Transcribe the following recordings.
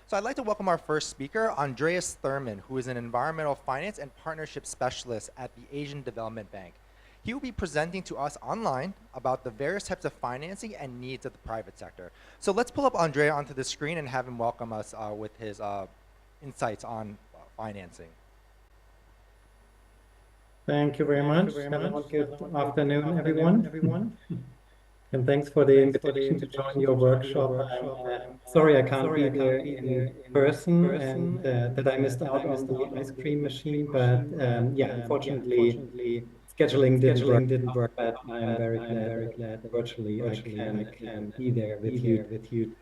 So I'd like to welcome our first speaker, Andreas Thurman, who is an environmental finance and partnership specialist at the Asian Development Bank. He will be presenting to us online about the various types of financing and needs of the private sector. So let's pull up Andrea onto the screen and have him welcome us with his insights on financing. Thank you very much. Hello, good afternoon, everyone. And thanks for the invitation to join your workshop. I'm sorry I can't be there in person and that I missed out on the ice cream machine, but yeah, unfortunately, scheduling didn't work, but I'm very glad that virtually I can be there with you.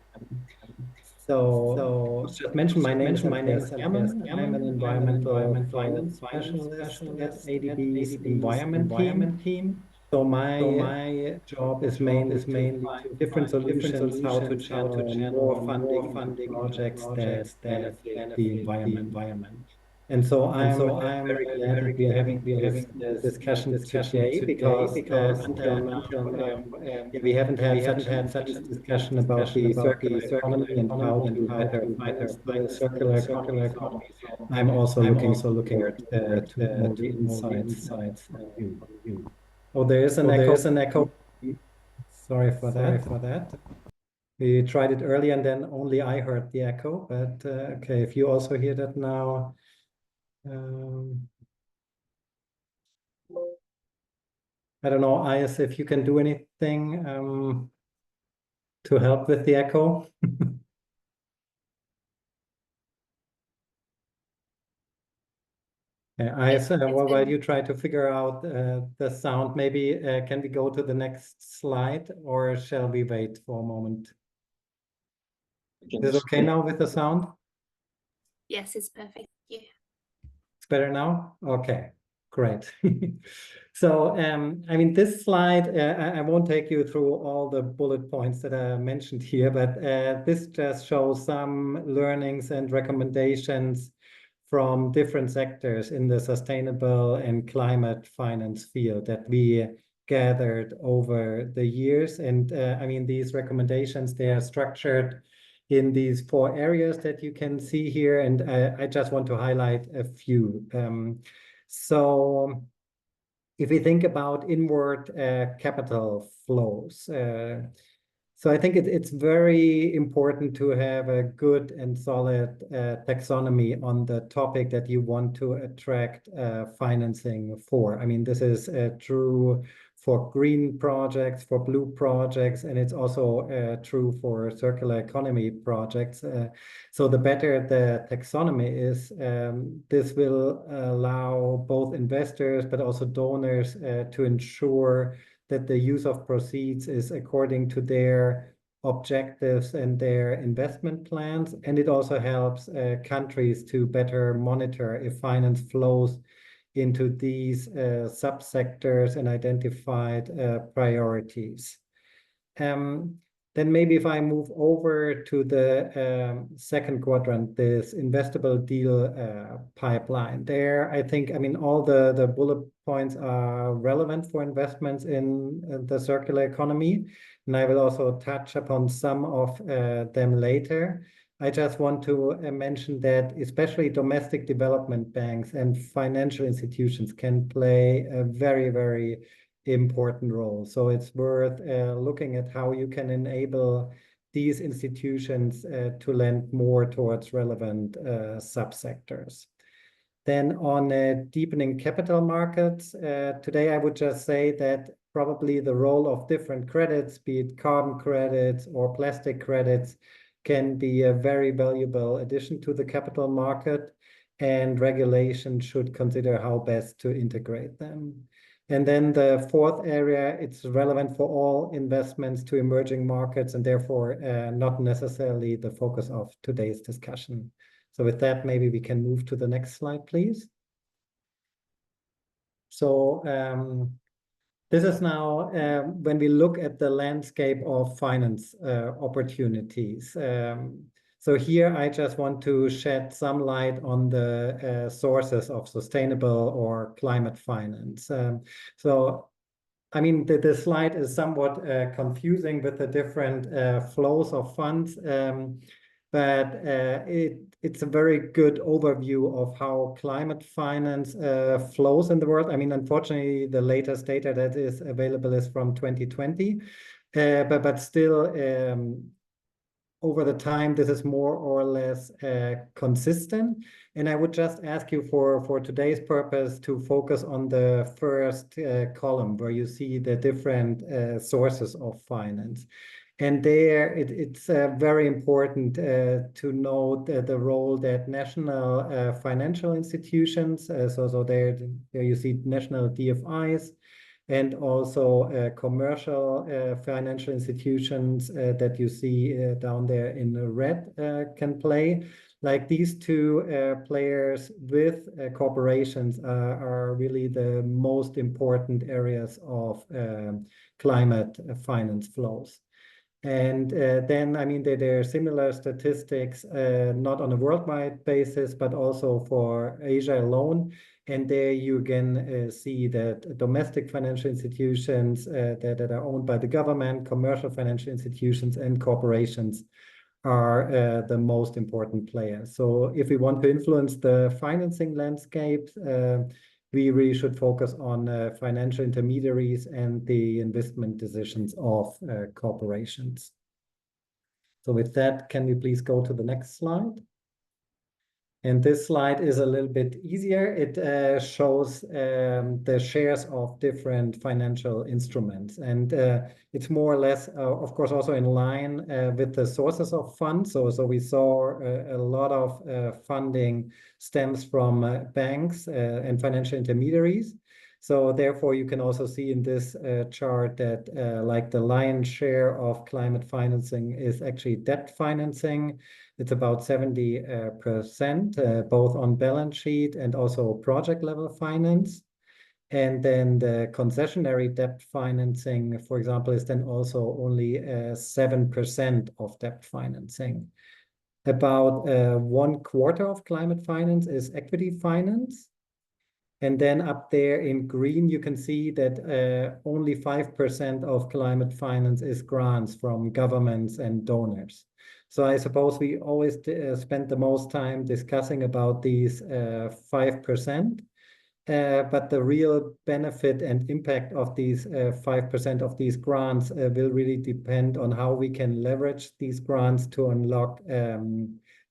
So just mention my name is Andreas Thurman. I'm an environmental finance specialist at ADB's environment team. So my job is mainly to find different solutions, how to channel more funding into projects that benefit the environment. And so I'm very glad that we are having this discussion today because until now yeah, we haven't had such an intense discussion about the circular economy and how to better finance the circular economy. So I'm also looking forward to all the insights from you. Oh, there is an echo. Sorry for that. We tried it earlier and then only I heard the echo, but okay, if you also hear that now. I don't know, Ayas, if you can do anything to help with the echo. Ayas, while you try to figure out the sound, maybe can we go to the next slide or shall we wait for a moment? Is it okay now with the sound? Yes, it's perfect. Yeah. It's better now? Okay, great. So, I mean, this slide, I won't take you through all the bullet points that are mentioned here, but this just shows some learnings and recommendations from different sectors in the sustainable and climate finance field that we gathered over the years. And I mean, these recommendations, they are structured in these 4 areas that you can see here. And I just want to highlight a few. So if we think about inward capital flows, so I think it's very important to have a good and solid taxonomy on the topic that you want to attract financing for. I mean, this is true for green projects, for blue projects, and it's also true for circular economy projects. So the better the taxonomy is, this will allow both investors but also donors to ensure that the use of proceeds is according to their objectives and their investment plans. And it also helps countries to better monitor if finance flows into these subsectors and identified priorities. Then maybe if I move over to the second quadrant, this investable deal pipeline there, I think, I mean, all the bullet points are relevant for investments in the circular economy. And I will also touch upon some of them later. I just want to mention that especially domestic development banks and financial institutions can play a very, very important role. So it's worth looking at how you can enable these institutions to lend more towards relevant subsectors. Then on deepening capital markets, today I would just say that probably the role of different credits, be it carbon credits or plastic credits, can be a very valuable addition to the capital market, and regulation should consider how best to integrate them. And then the 4th area, it's relevant for all investments to emerging markets and therefore not necessarily the focus of today's discussion. So with that, maybe we can move to the next slide, please. So this is now when we look at the landscape of finance opportunities. So here I just want to shed some light on the sources of sustainable or climate finance. So, I mean, the slide is somewhat confusing with the different flows of funds. but it's a very good overview of how climate finance flows in the world. I mean, unfortunately, the latest data that is available is from 2020, but still, over the time, this is more or less consistent. And I would just ask you for today's purpose to focus on the first column where you see the different sources of finance. And there, it's very important to note the role that national financial institutions, so there you see national DFIs, and also commercial financial institutions that you see down there in the red can play. Like these two players with corporations are really the most important areas of climate finance flows. And then, I mean, there are similar statistics, not on a worldwide basis, but also for Asia alone. And there you again see that domestic financial institutions that are owned by the government, commercial financial institutions, and corporations are the most important players. So if we want to influence the financing landscape, we really should focus on financial intermediaries and the investment decisions of corporations. So with that, can we please go to the next slide? And this slide is a little bit easier. It shows the shares of different financial instruments. And it's more or less, of course, also in line with the sources of funds. So we saw a lot of funding stems from banks and financial intermediaries. So therefore, you can also see in this chart that like the lion's share of climate financing is actually debt financing. It's about 70%, both on balance sheet and also project level finance. And then the concessionary debt financing, for example, is then also only 7% of debt financing. About 1/4 of climate finance is equity finance. And then up there in green, you can see that only 5% of climate finance is grants from governments and donors. So I suppose we always spend the most time discussing about these 5%. But the real benefit and impact of these 5% of these grants will really depend on how we can leverage these grants to unlock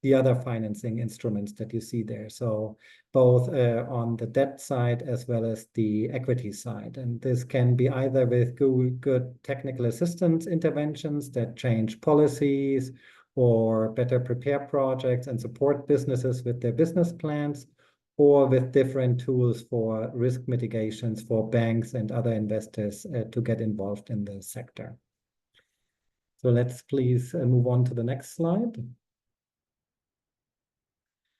the other financing instruments that you see there. So both on the debt side as well as the equity side. And this can be either with good technical assistance interventions that change policies or better prepare projects and support businesses with their business plans, or with different tools for risk mitigations for banks and other investors to get involved in the sector. So let's please move on to the next slide.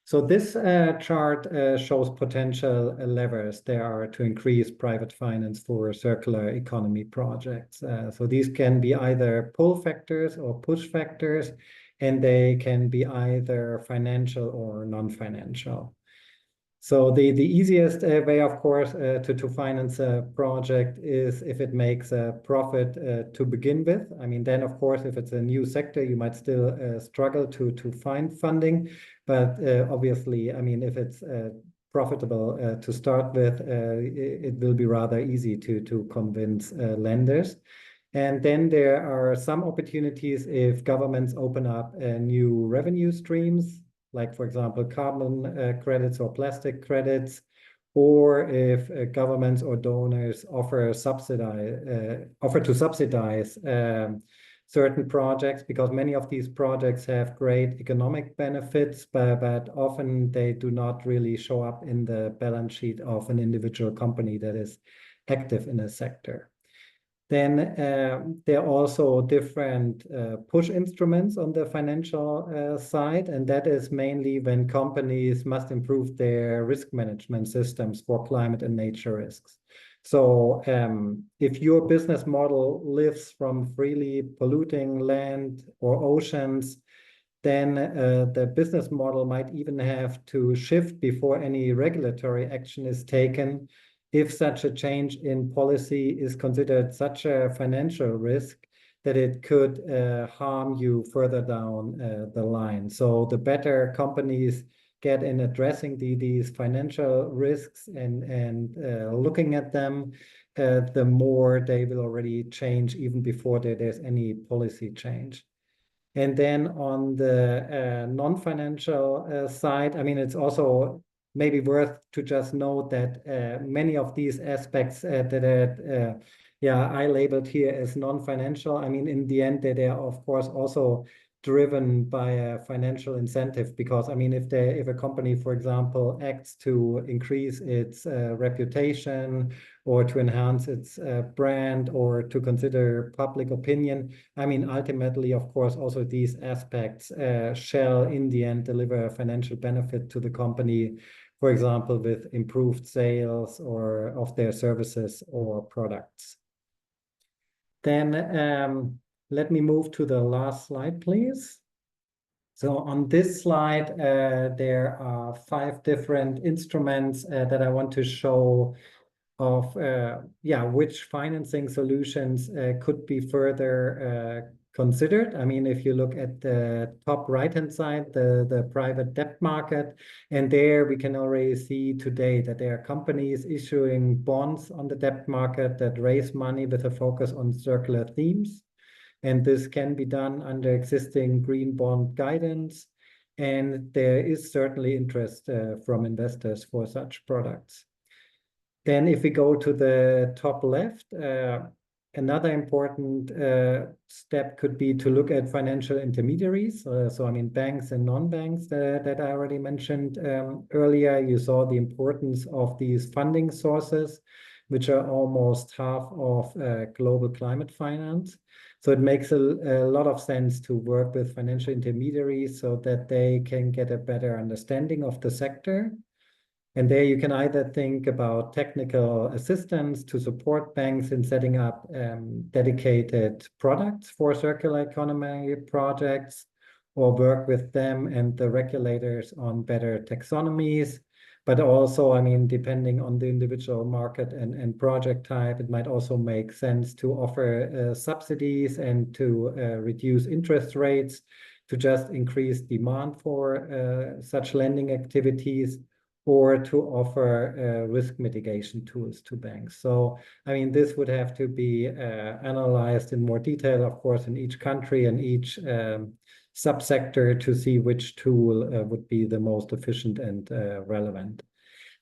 So this chart shows potential levers there are to increase private finance for circular economy projects. So these can be either pull factors or push factors, and they can be either financial or non-financial. So the easiest way, of course, to finance a project is if it makes a profit to begin with. I mean, then, of course, if it's a new sector, you might still struggle to find funding. But obviously, I mean, if it's profitable to start with, it will be rather easy to convince lenders. And then there are some opportunities if governments open up new revenue streams, like, for example, carbon credits or plastic credits, or if governments or donors offer to subsidize certain projects, because many of these projects have great economic benefits, but often they do not really show up in the balance sheet of an individual company that is active in a sector. Then there are also different push instruments on the financial side, and that is mainly when companies must improve their risk management systems for climate and nature risks. So if your business model lives from freely polluting land or oceans, then the business model might even have to shift before any regulatory action is taken, if such a change in policy is considered such a financial risk that it could harm you further down the line. So the better companies get in addressing these financial risks and looking at them, the more they will already change even before there's any policy change. And then on the non-financial side, I mean, it's also maybe worth to just note that many of these aspects that I labeled here as non-financial, I mean, in the end, they are, of course, also driven by a financial incentive, because, I mean, if a company, for example, acts to increase its reputation or to enhance its brand or to consider public opinion, I mean, ultimately, of course, also these aspects shall in the end deliver a financial benefit to the company, for example, with improved sales or of their services or products. Then let me move to the last slide, please. So on this slide, there are 5 different instruments that I want to show of which financing solutions could be further considered. I mean, if you look at the top right-hand side, the private debt market, and there we can already see today that there are companies issuing bonds on the debt market that raise money with a focus on circular themes. And this can be done under existing green bond guidance. And there is certainly interest from investors for such products. Then if we go to the top left, another important step could be to look at financial intermediaries. So I mean, banks and non-banks that I already mentioned earlier. You saw the importance of these funding sources, which are almost half of global climate finance. So it makes a lot of sense to work with financial intermediaries so that they can get a better understanding of the sector. And there you can either think about technical assistance to support banks in setting up dedicated products for circular economy projects, or work with them and the regulators on better taxonomies. But also, I mean, depending on the individual market and project type, it might also make sense to offer subsidies and to reduce interest rates to just increase demand for such lending activities, or to offer risk mitigation tools to banks. So, I mean, this would have to be analyzed in more detail, of course, in each country and each subsector to see which tool would be the most efficient and relevant.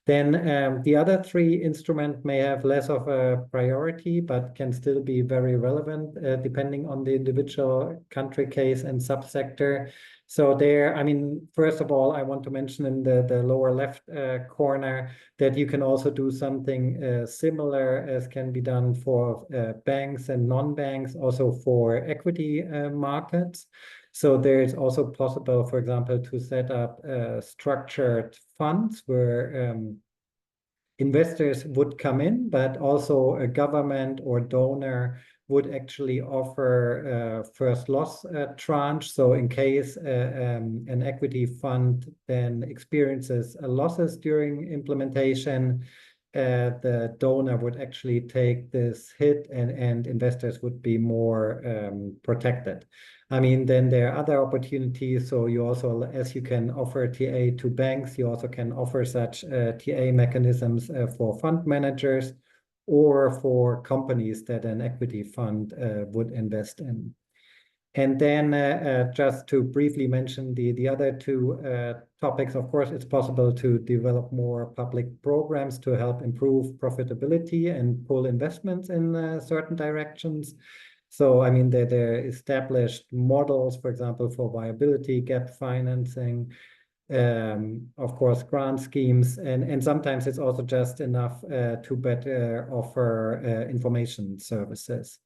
Then the other 3 instruments may have less of a priority, but can still be very relevant depending on the individual country case and subsector. So there, I mean, first of all, I want to mention in the lower left corner that you can also do something similar as can be done for banks and non-banks, also for equity markets. So there is also possible, for example, to set up structured funds where investors would come in, but also a government or donor would actually offer first loss tranche. So in case an equity fund then experiences losses during implementation, the donor would actually take this hit and investors would be more protected. I mean, then there are other opportunities. So you also, as you can offer TA to banks, you also can offer such TA mechanisms for fund managers or for companies that an equity fund would invest in. And then just to briefly mention the other 2 topics, of course, it's possible to develop more public programs to help improve profitability and pull investments in certain directions. So, I mean, there are established models, for example, for viability gap financing, of course, grant schemes, and sometimes it's also just enough to better offer information services.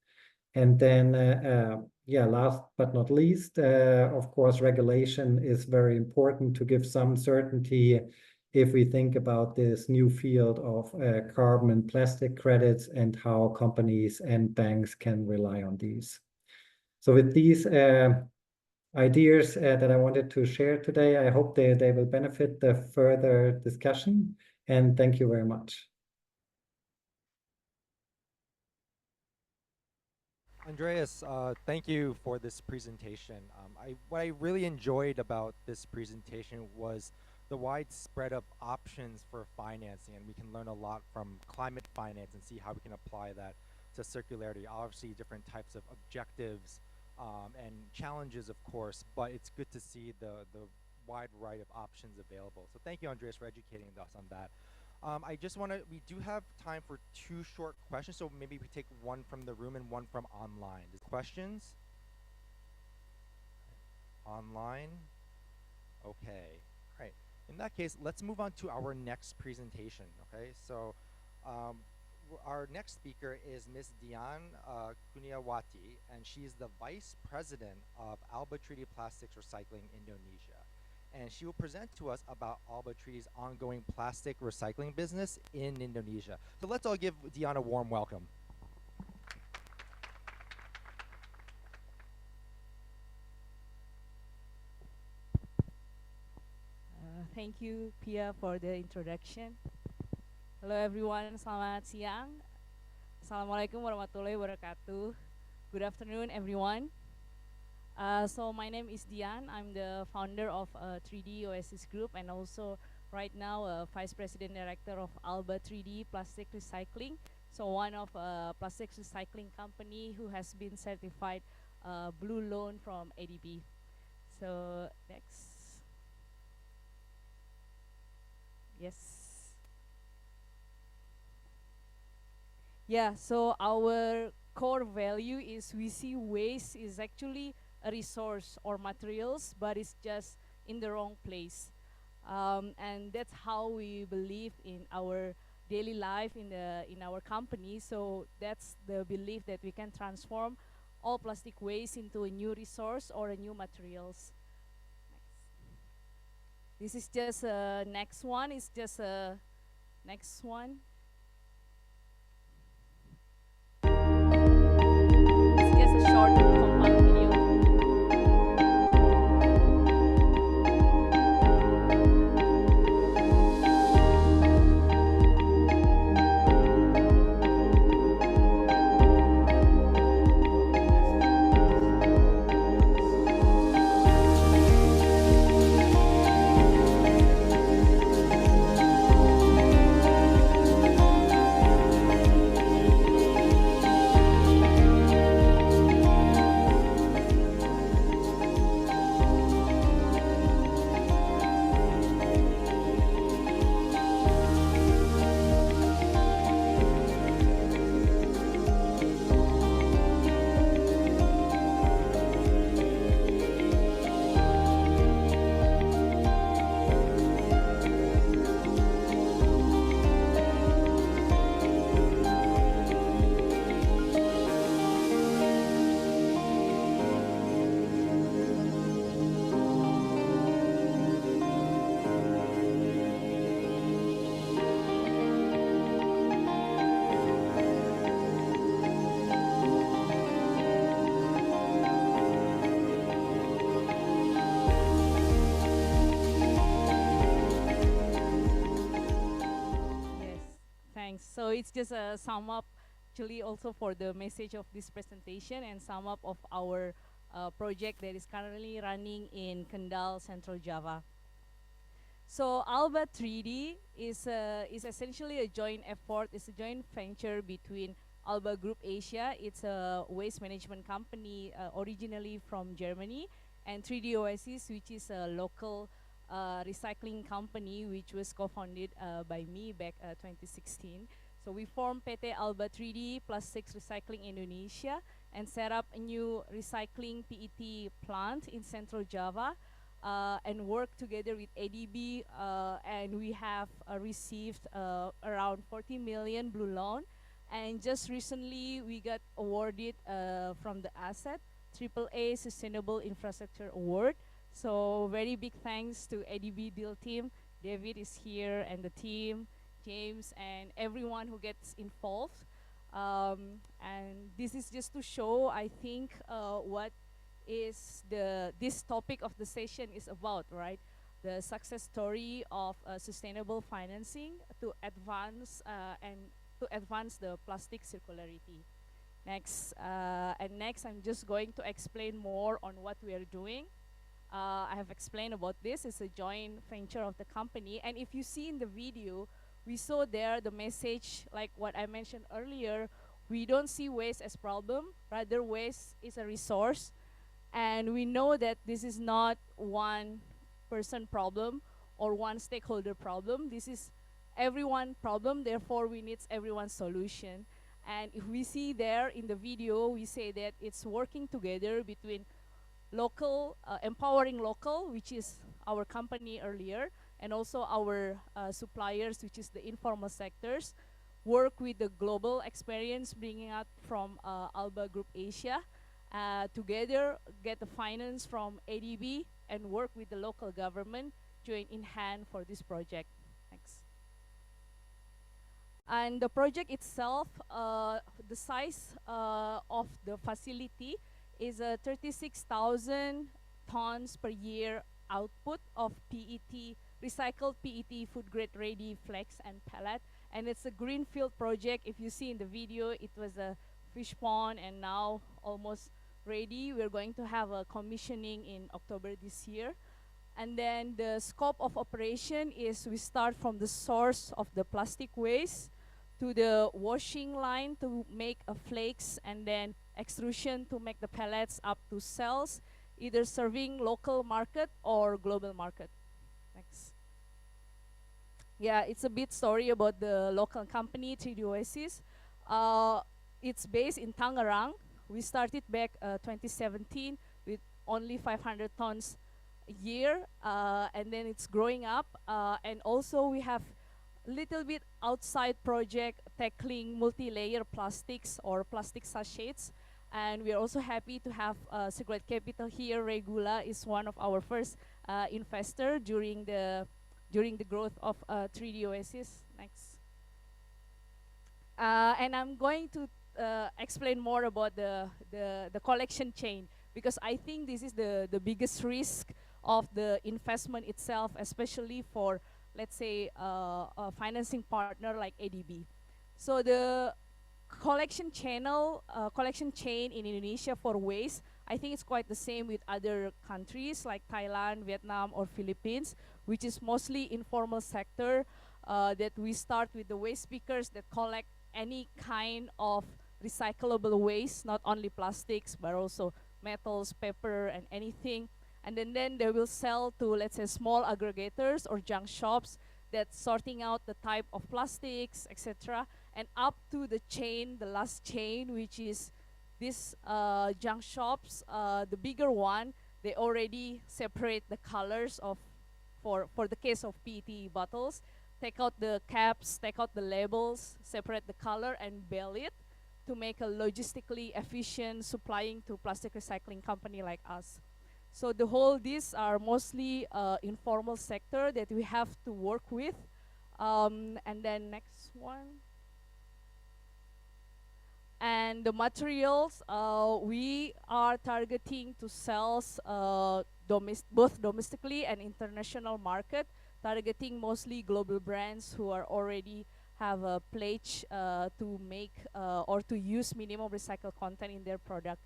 And then, last but not least, of course, regulation is very important to give some certainty if we think about this new field of carbon and plastic credits and how companies and banks can rely on these. So with these ideas that I wanted to share today, I hope they will benefit the further discussion. And thank you very much. Andreas, thank you for this presentation. What I really enjoyed about this presentation was the wide spread of options for financing, and we can learn a lot from climate finance and see how we can apply that to circularity. Obviously, different types of objectives and challenges, of course, but it's good to see the wide variety of options available. So thank you, Andreas, for educating us on that. I just want to, we do have time for two short questions, so maybe we take one from the room and one from online. Questions? Online? Okay, all right. In that case, let's move on to our next presentation, okay? So our next speaker is Ms. Dian Kuniawati, and she's the Vice President of Alba Treaty Plastics Recycling Indonesia. And she will present to us about Alba Treaty's ongoing plastic recycling business in Indonesia. So let's all give Dian a warm welcome. Thank you, Pia, for the introduction. Hello everyone, selamat siang. Assalamualaikum warahmatullahi wabarakatuh. Good afternoon, everyone. So my name is Dian. I'm the founder of 3D Oasis Group and also right now Vice President Director of Alba 3D Plastic Recycling. So one of plastics recycling company who has been certified Blue Loan from ADB. So next. Yes. Yeah, so our core value is we see waste is actually a resource or materials, but it's just in the wrong place. And that's how we believe in our daily life in our company. So that's the belief that we can transform all plastic waste into a new resource or a new materials. This is just next one. It's just next one. It's just a short compact video. So it's just a sum up actually also for the message of this presentation and sum up of our project that is currently running in Kendal, Central Java. So Alba 3D is essentially a joint effort, it's a joint venture between Alba Group Asia, it's a waste management company originally from Germany, and 3D Oasis, which is a local recycling company which was co-founded by me back 2016. So we formed PT Alba 3D Plastics Recycling Indonesia and set up a new recycling PET plant in Central Java and work together with ADB and we have received around 40 million Blue Loan, and just recently we got awarded from the asset AAA Sustainable Infrastructure Award. So very big thanks to ADB deal team. David is here and the team, James and everyone who gets involved. And this is just to show, I think, what is this topic of the session is about, right? The success story of sustainable financing to advance the plastic circularity. Next, I'm just going to explain more on what we are doing. I have explained about this. It's a joint venture of the company. And if you see in the video, we saw there the message, like what I mentioned earlier, we don't see waste as problem, rather waste is a resource. And we know that this is not one person problem or one stakeholder problem. This is everyone problem, therefore we need everyone's solution. And if we see there in the video, we say that it's working together between local, empowering local, which is our company earlier, and also our suppliers, which is the informal sectors, work with the global experience bringing out from Alba Group Asia, together get the finance from ADB and work with the local government join in hand for this project. Thanks. And the project itself, the size of the facility is 36,000 tons per year output of PET, recycled PET food grade ready flex and pellet. And it's a greenfield project. If you see in the video, it was a fish pond and now almost ready. We're going to have a commissioning in October this year. And then the scope of operation is we start from the source of the plastic waste to the washing line to make a flakes, and then extrusion to make the pellets up to cells, either serving local market or global market. Next. Yeah, it's a bit story about the local company, 3D Oasis. It's based in Tangerang. We started back 2017 with only 500 tons a year, and then it's growing up. And also we have little bit outside project tackling multi-layer plastics or plastic sachets. And we're also happy to have Circularity Capital here. Regula is one of our first investor during the growth of 3D Oasis. Next. And I'm going to explain more about the collection chain, because I think this is the biggest risk of the investment itself, especially for, let's say, a financing partner like ADB. So the collection chain in Indonesia for waste, I think it's quite the same with other countries like Thailand, Vietnam, or Philippines, which is mostly informal sector, that we start with the waste pickers that collect any kind of recyclable waste, not only plastics, but also metals, paper, and anything. And then they will sell to, let's say, small aggregators or junk shops that sorting out the type of plastics, etc. And up to the chain, the last chain, which is this junk shops, the bigger one, they already separate the colors of, for the case of PET bottles, take out the caps, take out the labels, separate the color, and bail it to make a logistically efficient supplying to plastic recycling company like us. So the whole, these are mostly informal sector that we have to work with. And then next one. And the materials, we are targeting to sell both domestically and international market, targeting mostly global brands who are already have a pledge to make or to use minimum recycled content in their product.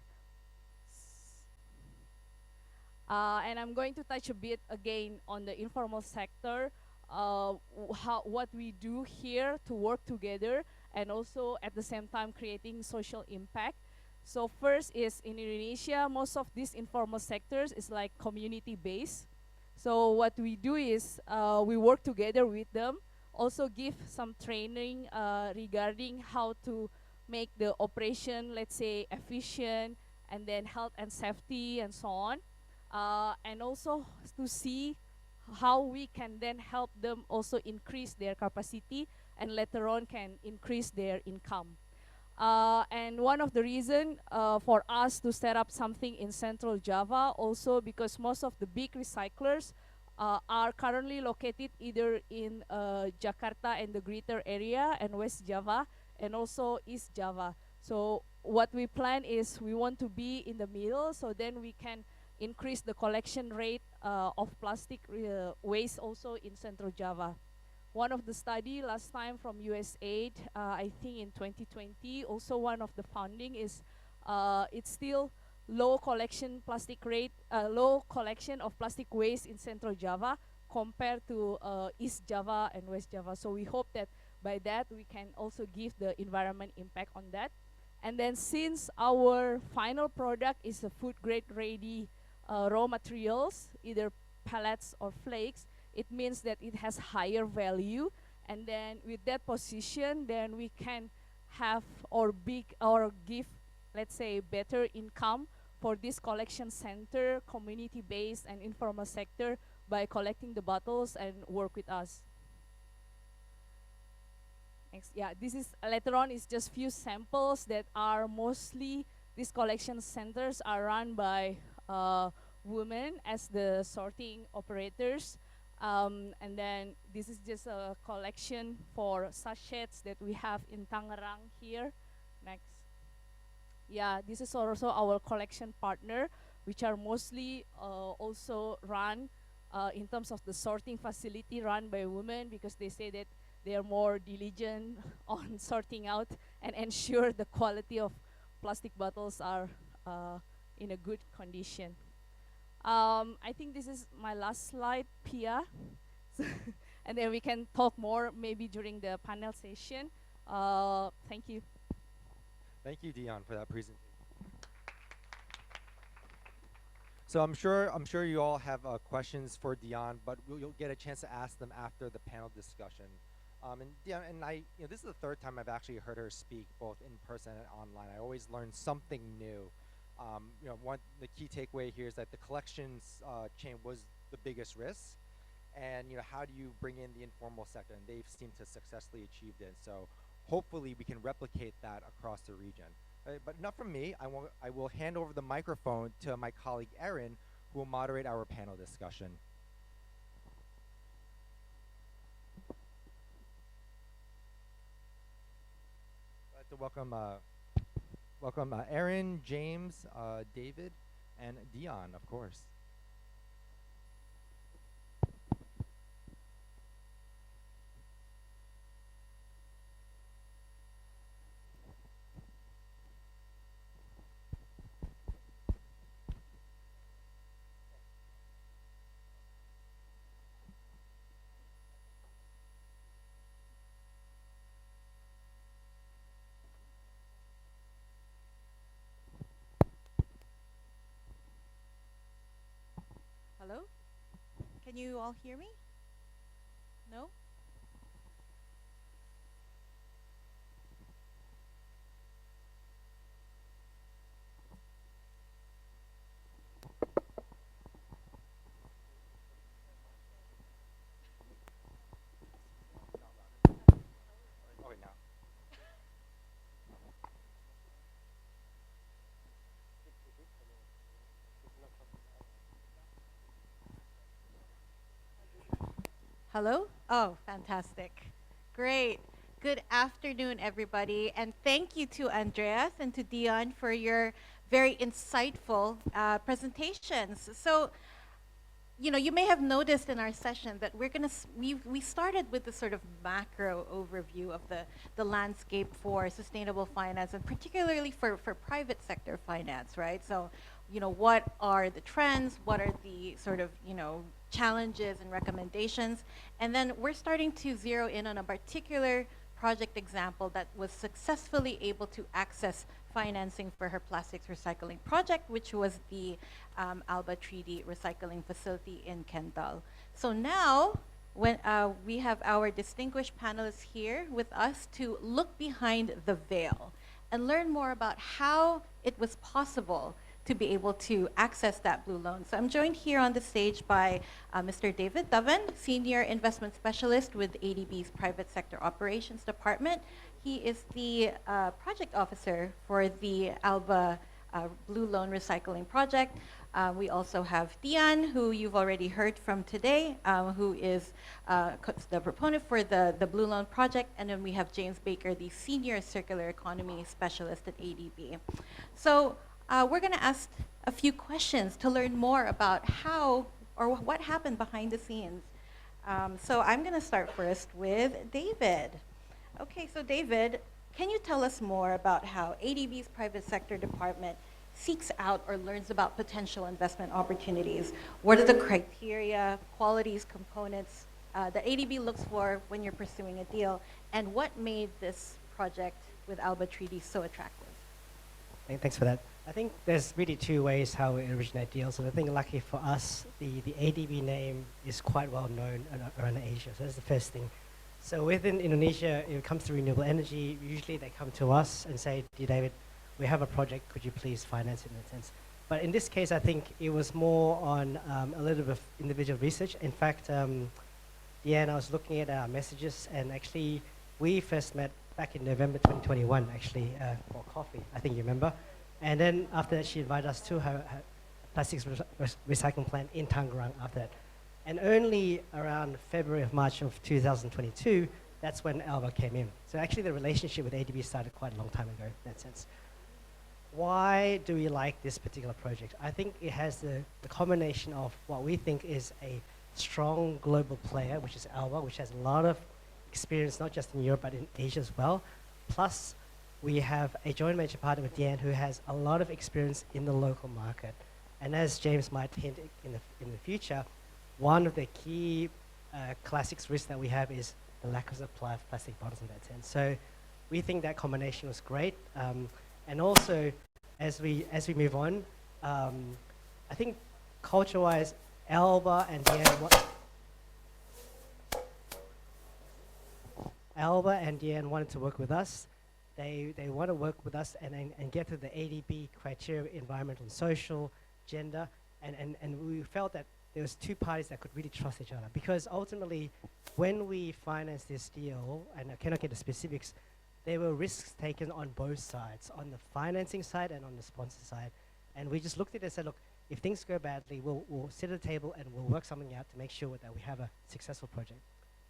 And I'm going to touch a bit again on the informal sector, what we do here to work together, and also at the same time creating social impact. So first is in Indonesia, most of these informal sectors is like community based. So what we do is we work together with them, also give some training regarding how to make the operation, let's say, efficient, and then health and safety and so on. And also to see how we can then help them also increase their capacity and later on can increase their income. And one of the reasons for us to set up something in Central Java also because most of the big recyclers are currently located either in Jakarta and the greater area and West Java and also East Java. So what we plan is we want to be in the middle, so then we can increase the collection rate of plastic waste also in Central Java. one of the study last time from USAID, I think in 2020, also one of the funding is it's still low collection plastic rate, low collection of plastic waste in Central Java compared to East Java and West Java. So we hope that by that we can also give the environment impact on that. And then since our final product is a food grade ready raw materials, either pellets or flakes, it means that it has higher value. And then with that position, then we can have or give, let's say, better income for this collection center, community-based and informal sector by collecting the bottles and work with us. Next, yeah, this is later on is just few samples that are mostly these collection centers are run by women as the sorting operators. And then this is just a collection for sachets that we have in Tangerang here. Next. Yeah, this is also our collection partner, which are mostly also run in terms of the sorting facility run by women, because they say that they are more diligent on sorting out and ensure the quality of plastic bottles are in a good condition. I think this is my last slide, Pia. And then we can talk more maybe during the panel session. Thank you. Thank you, Dion, for that presentation. So I'm sure you all have questions for Dion, but you'll get a chance to ask them after the panel discussion. And Dion and I, this is the third time I've actually heard her speak, both in person and online. I always learn something new. The key takeaway here is that the collections chain was the biggest risk, and how do you bring in the informal sector? And they've seemed to successfully achieve it. So hopefully we can replicate that across the region. But enough from me. I will hand over the microphone to my colleague Erin, who will moderate our panel discussion. I'd like to welcome Erin, James, David, and Dion, of course. Hello? Can you all hear me? No? Okay, now. Hello? Oh, fantastic. Great. Good afternoon, everybody. And thank you to Andreas and to Dion for your very insightful presentations. So, you may have noticed in our session that we started with the sort of macro overview of the landscape for sustainable finance, and particularly for private sector finance, right? So, what are the trends? What are the sort of, challenges and recommendations? And then we're starting to zero in on a particular project example that was successfully able to access financing for her plastics recycling project, which was the Alba Treaty Recycling Facility in Kendal. So now, when we have our distinguished panelists here with us to look behind the veil and learn more about how it was possible to be able to access that blue loan. So I'm joined here on the stage by Mr. David Doven, Senior Investment Specialist with ADB's Private Sector Operations Department. He is the project officer for the Alba Blue Loan Recycling Project. We also have Dion, who you've already heard from today, who is the proponent for the Blue Loan Project. And then we have James Baker, the Senior Circular Economy Specialist at ADB. So we're going to ask a few questions to learn more about how or what happened behind the scenes So I'm going to start first with David. Okay, so David, can you tell us more about how ADB's private sector department seeks out or learns about potential investment opportunities? What are the criteria, qualities, components that ADB looks for when you're pursuing a deal? And what made this project with Alba Treaty so attractive? Thanks for that. I think there's really two ways how we originate deals, and I think lucky for us, the ADB name is quite well known around Asia, so that's the first thing. So within Indonesia, if it comes to renewable energy, usually they come to us and say, "Dear David, we have a project, could you please finance it in a sense?" But in this case, I think it was more on a little bit of individual research. In fact, yeah, and I was looking at our messages, and actually, we first met back in November 2021, actually, for coffee, I think you remember. And then after that, she invited us to her plastics recycling plant in Tangerang after that. And only around February of March of 2022, that's when Alba came in. So actually the relationship with ADB started quite a long time ago in that sense. Why do we like this particular project? I think it has the combination of what we think is a strong global player, which is Alba, which has a lot of experience, not just in Europe, but in Asia as well. Plus, we have a joint venture partner with Diane who has a lot of experience in the local market. And as James might hint in the future, one of the key classics risks that we have is the lack of supply of plastic bottles in that sense. So we think that combination was great. And also, as we move on, I think culture-wise, Alba and Diane wanted to work with us. They want to work with us and get to the ADB criteria, environmental and social, gender, and we felt that there was two parties that could really trust each other. Because ultimately, when we financed this deal, and I cannot get the specifics, there were risks taken on both sides, on the financing side and on the sponsor side. And we just looked at it and said, look, if things go badly, we'll sit at a table and we'll work something out to make sure that we have a successful project.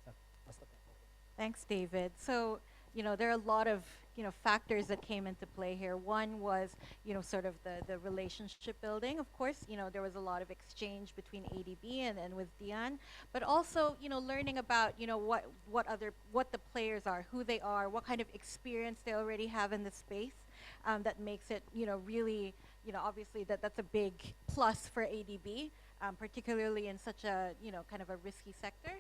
So I'll stop there. Thanks, David. So, there are a lot of, factors that came into play here. One was, sort of the relationship building. Of course, there was a lot of exchange between ADB and with Dian, but also, learning about, what the players are, who they are, what kind of experience they already have in the space, that makes it, really, obviously that's a big plus for ADB. Particularly in such a, kind of a risky sector.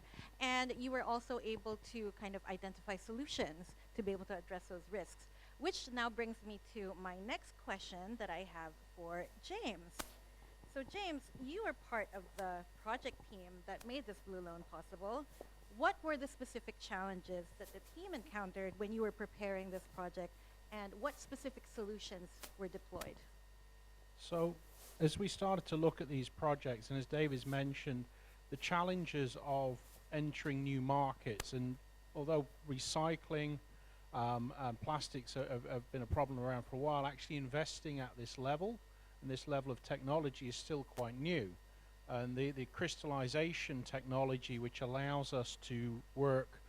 And you were also able to kind of identify solutions to be able to address those risks, which now brings me to my next question that I have for James. So James, you were part of the project team that made this Blue Loan possible. What were the specific challenges that the team encountered when you were preparing this project, and what specific solutions were deployed? So, as we started to look at these projects, and as David's mentioned, the challenges of entering new markets, and although recycling and plastics have been a problem around for a while, actually investing at this level, and this level of technology is still quite new. And the crystallization technology, which allows us to work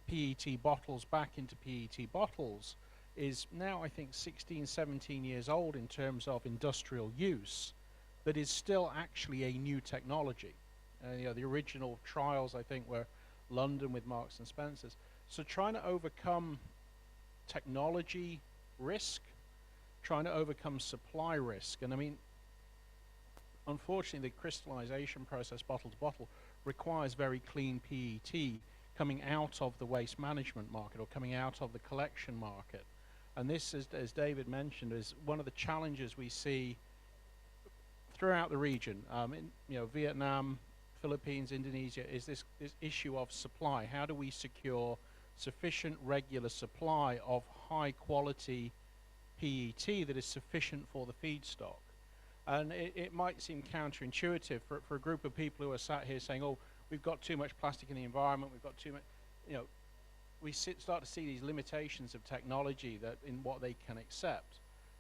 PET bottles back into PET bottles, is now I think 16, 17 years old in terms of industrial use, but is still actually a new technology. The original trials I think were London with Marks and Spencer's. So trying to overcome technology risk, trying to overcome supply risk, and I mean, unfortunately the crystallization process bottle to bottle requires very clean PET coming out of the waste management market or coming out of the collection market. And this, as David mentioned, is one of the challenges we see throughout the region. In Vietnam, Philippines, Indonesia, is this issue of supply. How do we secure sufficient regular supply of high quality PET that is sufficient for the feedstock? And it might seem counterintuitive for a group of people who are sat here saying, oh, we've got too much plastic in the environment, we've got too much, we start to see these limitations of technology that in what they can accept.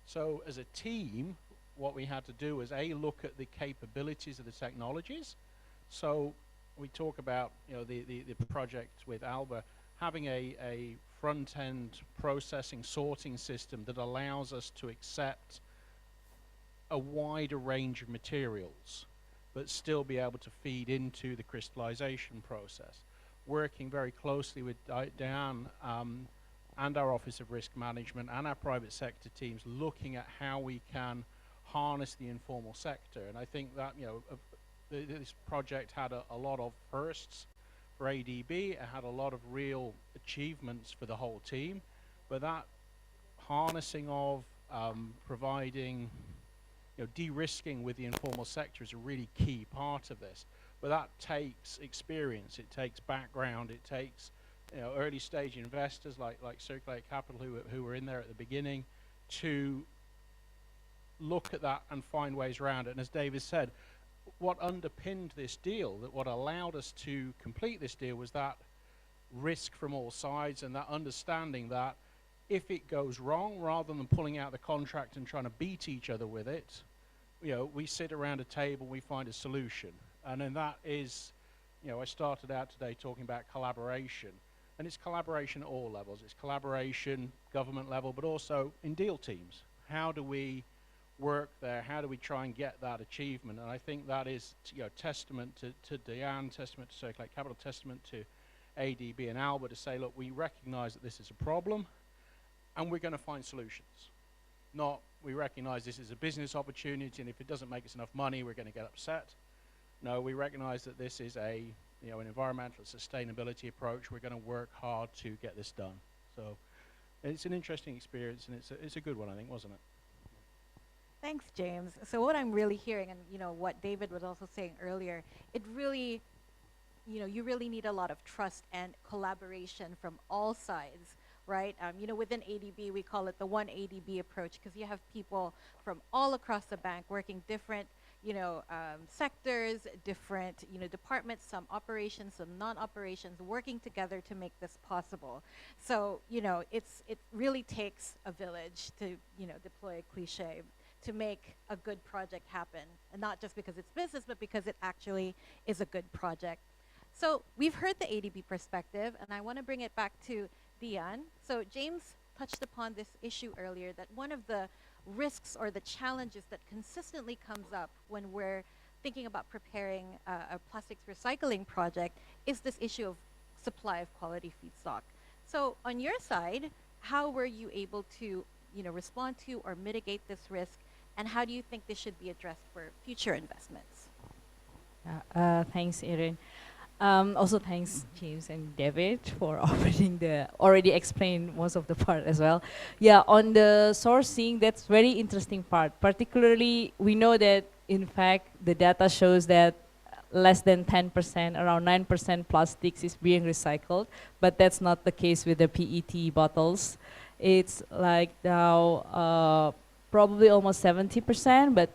So as a team, what we had to do was look at the capabilities of the technologies. So we talk about the project with Alba having a front-end processing sorting system that allows us to accept a wider range of materials. but still be able to feed into the crystallization process. Working very closely with Diane and our Office of Risk Management and our private sector teams, looking at how we can harness the informal sector. And I think that, you know, this project had a lot of firsts for ADB. It had a lot of real achievements for the whole team, but that harnessing of providing, you know, de-risking with the informal sector is a really key part of this. But that takes experience, it takes background, it takes, you know, early stage investors like Circularity Capital who were in there at the beginning to look at that and find ways around it. And as David said, what underpinned this deal, that what allowed us to complete this deal, was that risk from all sides and that understanding that if it goes wrong, rather than pulling out the contract and trying to beat each other with it, you know, we sit around a table, we find a solution. And then that is, you know, I started out today talking about collaboration, and it's collaboration at all levels. It's collaboration, government level, but also in deal teams. How do we work there? How do we try and get that achievement? And I think that is, you know, testament to Diane, testament to Circularity Capital, testament to ADB and Albert to say, look, we recognize that this is a problem, and we're going to find solutions. Not, we recognize this is a business opportunity, and if it doesn't make us enough money, we're going to get upset. No, we recognize that this is a, you know, an environmental sustainability approach. We're going to work hard to get this done. So it's an interesting experience, and it's a good one, I think, wasn't it? Thanks, James. So what I'm really hearing, and you know what David was also saying earlier, it really, you know, you really need a lot of trust and collaboration from all sides, right? You know, within ADB, we call it the one ADB approach, because you have people from all across the bank working different, you know, sectors, different, you know, departments, some operations, some non-operations, working together to make this possible. So, you know, it really takes a village to, you know, deploy a cliche, to make a good project happen. And not just because it's business, but because it actually is a good project. So we've heard the ADB perspective, and I want to bring it back to Dian. So James touched upon this issue earlier, that one of the risks or the challenges that consistently comes up when we're thinking about preparing a plastics recycling project is this issue of supply of quality feedstock. So on your side, how were you able to, you know, respond to or mitigate this risk, and how do you think this should be addressed for future investments? Thanks, Erin. Also, thanks, James and David, for already explained most of the part as well. Yeah, on the sourcing, that's very interesting part. Particularly, we know that, in fact, the data shows that less than 10%, around 9% plastics is being recycled, but that's not the case with the PET bottles. It's like now probably almost 70%, but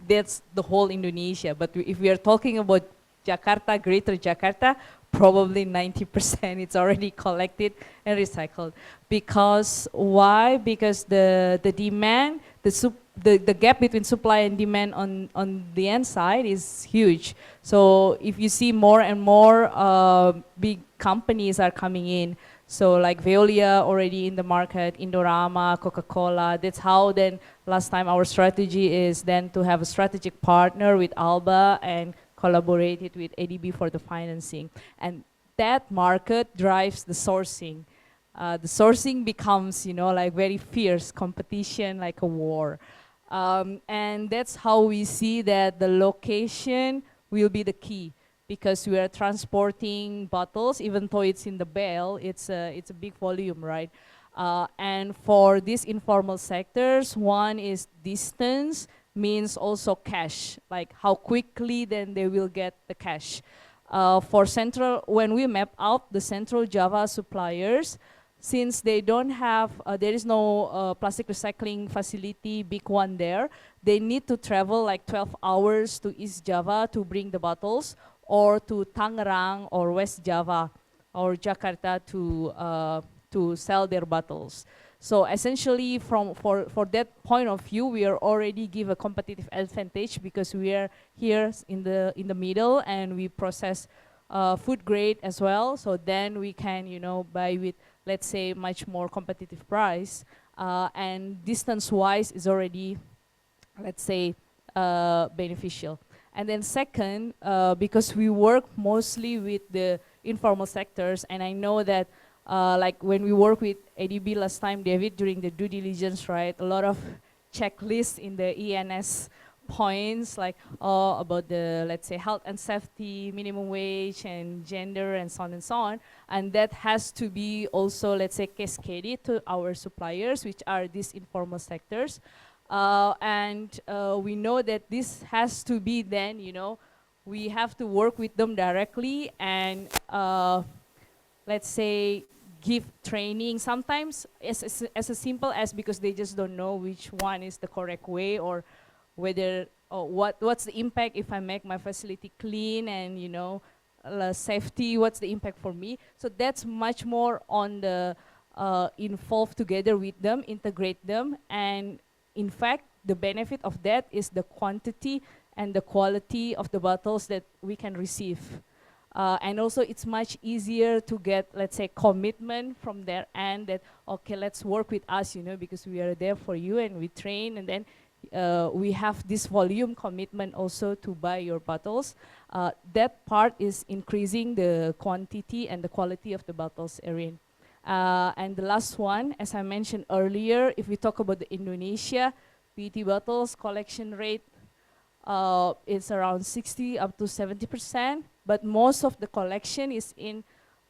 that's the whole Indonesia. But if we are talking about Jakarta, Greater Jakarta, probably 90% it's already collected and recycled. Because why? Because the demand, the gap between supply and demand on the end side is huge. So if you see more and more big companies are coming in, so like Veolia already in the market, Indorama, Coca-Cola, that's how then last time our strategy is then to have a strategic partner with Alba and collaborated with ADB for the financing. And that market drives the sourcing. The sourcing becomes, you know, like very fierce competition, like a war. And that's how we see that the location will be the key, because we are transporting bottles, even though it's in the bale, it's a big volume, right? And for these informal sectors, one is distance, means also cash, like how quickly then they will get the cash. For central, when we map out the Central Java suppliers, since they don't have, there is no plastic recycling facility, big one there, they need to travel like 12 hours to East Java to bring the bottles, or to Tangerang or West Java or Jakarta to sell their bottles. So essentially, for that point of view, we are already give a competitive advantage, because we are here in the middle, and we process food grade as well. So then we can, you know, buy with, let's say, much more competitive price, and distance-wise is already, let's say, beneficial. And then second, because we work mostly with the informal sectors, and I know that like when we work with ADB last time, David, during the due diligence, right, a lot of checklists in the ENS points, like about the, let's say, health and safety, minimum wage, and gender, and so on and so on. And that has to be also, let's say, cascaded to our suppliers, which are these informal sectors. And we know that this has to be then, you know, we have to work with them directly and let's say give training sometimes as simple as because they just don't know which one is the correct way, or whether what's the impact if I make my facility clean, and you know, safety, what's the impact for me. So that's much more on the involve together with them, integrate them, and in fact the benefit of that is the quantity and the quality of the bottles that we can receive. And also it's much easier to get, let's say, commitment from their end that, okay, let's work with us, you know, because we are there for you and we train, and then we have this volume commitment also to buy your bottles. That part is increasing the quantity and the quality of the bottles, Erin. And the last one, as I mentioned earlier, if we talk about the Indonesia, PET bottles collection rate it's around 60 up to 70%, but most of the collection is in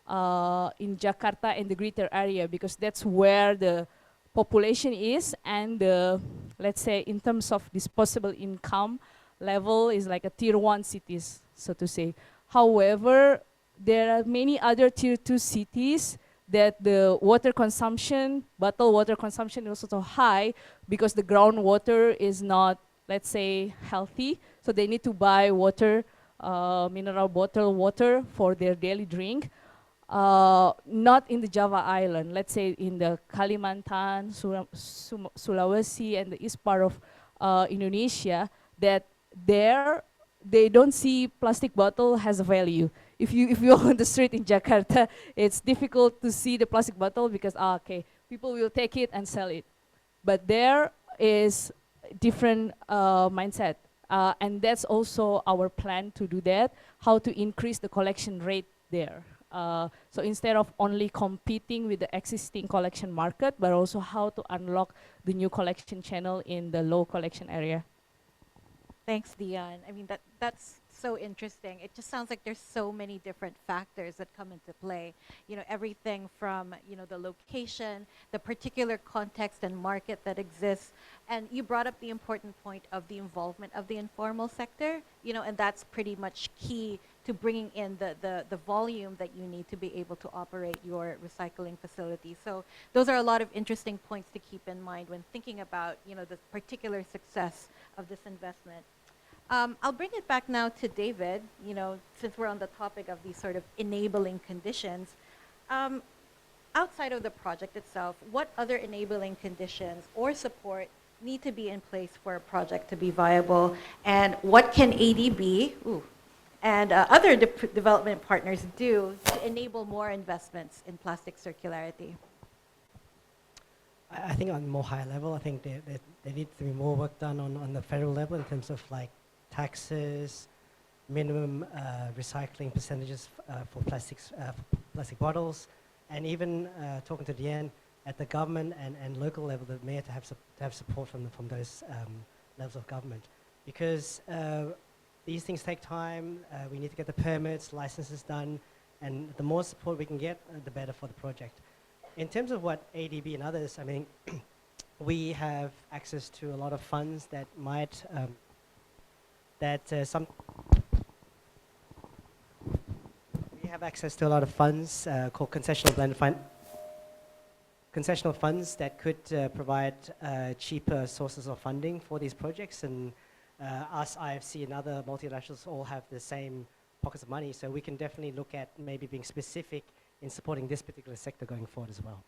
Jakarta and the greater area, because that's where the population is, and the, let's say, in terms of disposable income level is like a tier 1 cities, so to say. However, there are many other tier 2 cities that the water consumption, bottled water consumption is also high because the groundwater is not, let's say, healthy. So they need to buy water, mineral bottled water for their daily drink. Not in the Java Island, let's say in the Kalimantan, Sulawesi, and the east part of Indonesia, that there they don't see plastic bottle has a value. If you walk on the street in Jakarta, it's difficult to see the plastic bottle because okay, people will take it and sell it. But there is different mindset, and that's also our plan to do that. How to increase the collection rate there. So instead of only competing with the existing collection market, but also how to unlock the new collection channel in the low collection area. Thanks, Dion. I mean, that's so interesting. It just sounds like there's so many different factors that come into play. You know, everything from, you know, the location, the particular context and market that exists. And you brought up the important point of the involvement of the informal sector, you know, and that's pretty much key to bringing in the volume that you need to be able to operate your recycling facility. So those are a lot of interesting points to keep in mind when thinking about, you know, the particular success of this investment. I'll bring it back now to David, you know, since we're on the topic of these sort of enabling conditions. Outside of the project itself, what other enabling conditions or support need to be in place for a project to be viable? And what can ADB and other development partners do to enable more investments in plastic circularity? I think on more high level, I think there needs to be more work done on the federal level in terms of like taxes, minimum recycling percentages for plastic bottles, and even talking to Deanne at the government and local level, the mayor to have support from those levels of government, because these things take time. We need to get the permits, licenses done, and the more support we can get, the better for the project. In terms of what ADB and others, I mean, we have access to a lot of funds that might we have access to a lot of funds called concessional funds that could provide cheaper sources of funding for these projects, and us, IFC, and other multinationals all have the same pockets of money, so we can definitely look at maybe being specific in supporting this particular sector going forward as well.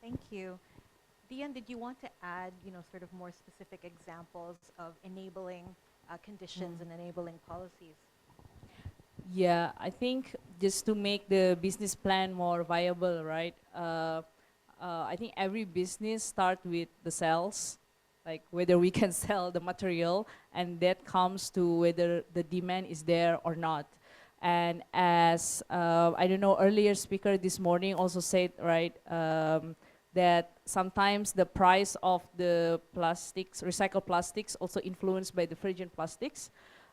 Thank you. Dion, did you want to add, you know, sort of more specific examples of enabling conditions and enabling policies? Yeah, I think just to make the business plan more viable, right? I think every business starts with the sales. like whether we can sell the material, and that comes to whether the demand is there or not. And as I don't know, earlier speaker this morning also said, right, that sometimes the price of the plastics, recycled plastics, also influenced by the virgin plastics.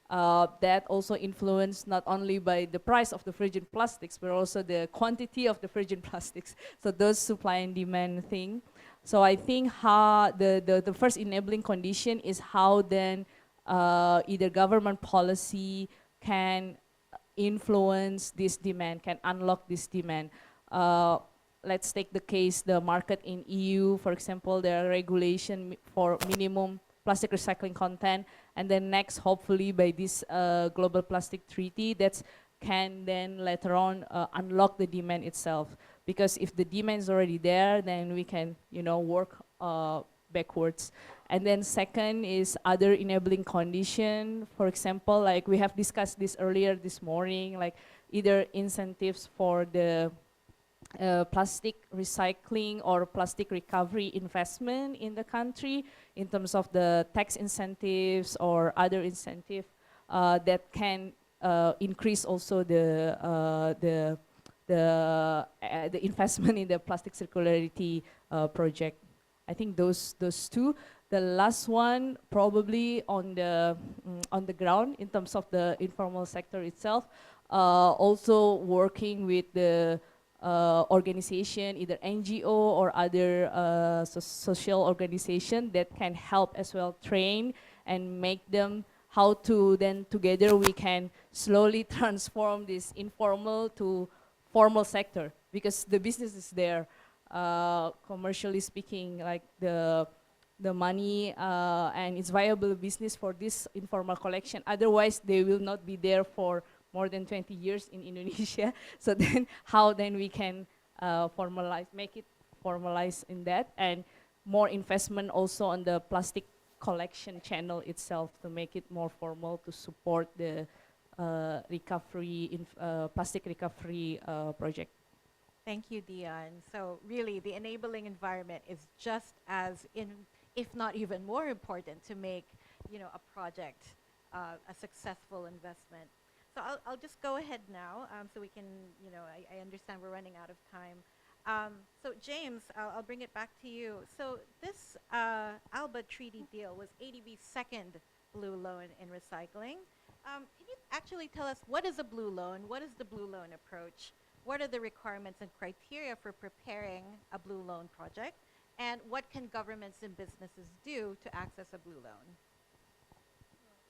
That also influenced not only by the price of the virgin plastics, but also the quantity of the virgin plastics. So those supply and demand thing. So I think how the first enabling condition is how then either government policy can influence this demand, can unlock this demand. Let's take the case, the market in EU, for example, there are regulation for minimum plastic recycling content, and then next, hopefully by this global plastic treaty, that can then later on unlock the demand itself. Because if the demand is already there, then we can, you know, work backwards. And then second is other enabling condition. For example, like we have discussed this earlier this morning, like either incentives for the plastic recycling or plastic recovery investment in the country in terms of the tax incentives or other incentive that can increase also the investment in the plastic circularity project. I think those two. The last one probably on the ground in terms of the informal sector itself, also working with the organization, either NGO or other social organization that can help as well train and make them how to then together we can slowly transform this informal to formal sector, because the business is there, commercially speaking, like the money and it's viable business for this informal collection. Otherwise, they will not be there for more than 20 years in Indonesia. So then how then we can make it formalize in that, and more investment also on the plastic collection channel itself to make it more formal to support the recovery, plastic recovery project. Thank you, Dion. So really, the enabling environment is just as if not even more important to make, you know, a project a successful investment. So I'll just go ahead now, so we can, you know, I understand we're running out of time. So James, I'll bring it back to you. So this ALBA treaty deal was ADB's second blue loan in recycling. Can you actually tell us what is a blue loan? What is the blue loan approach? What are the requirements and criteria for preparing a blue loan project? And what can governments and businesses do to access a blue loan?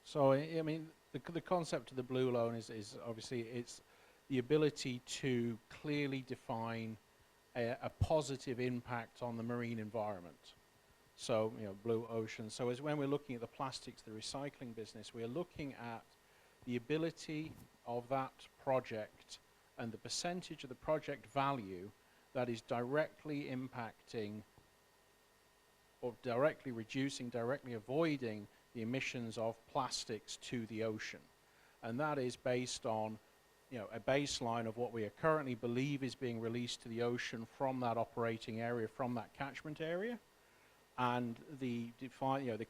So, I mean, the concept of the blue loan is obviously it's the ability to clearly define a positive impact on the marine environment. So, you know, blue ocean. So as when we're looking at the plastics, the recycling business, we're looking at the ability of that project and the percentage of the project value that is directly impacting or directly reducing, directly avoiding the emissions of plastics to the ocean. And that is based on, you know, a baseline of what we currently believe is being released to the ocean from that operating area, from that catchment area, and the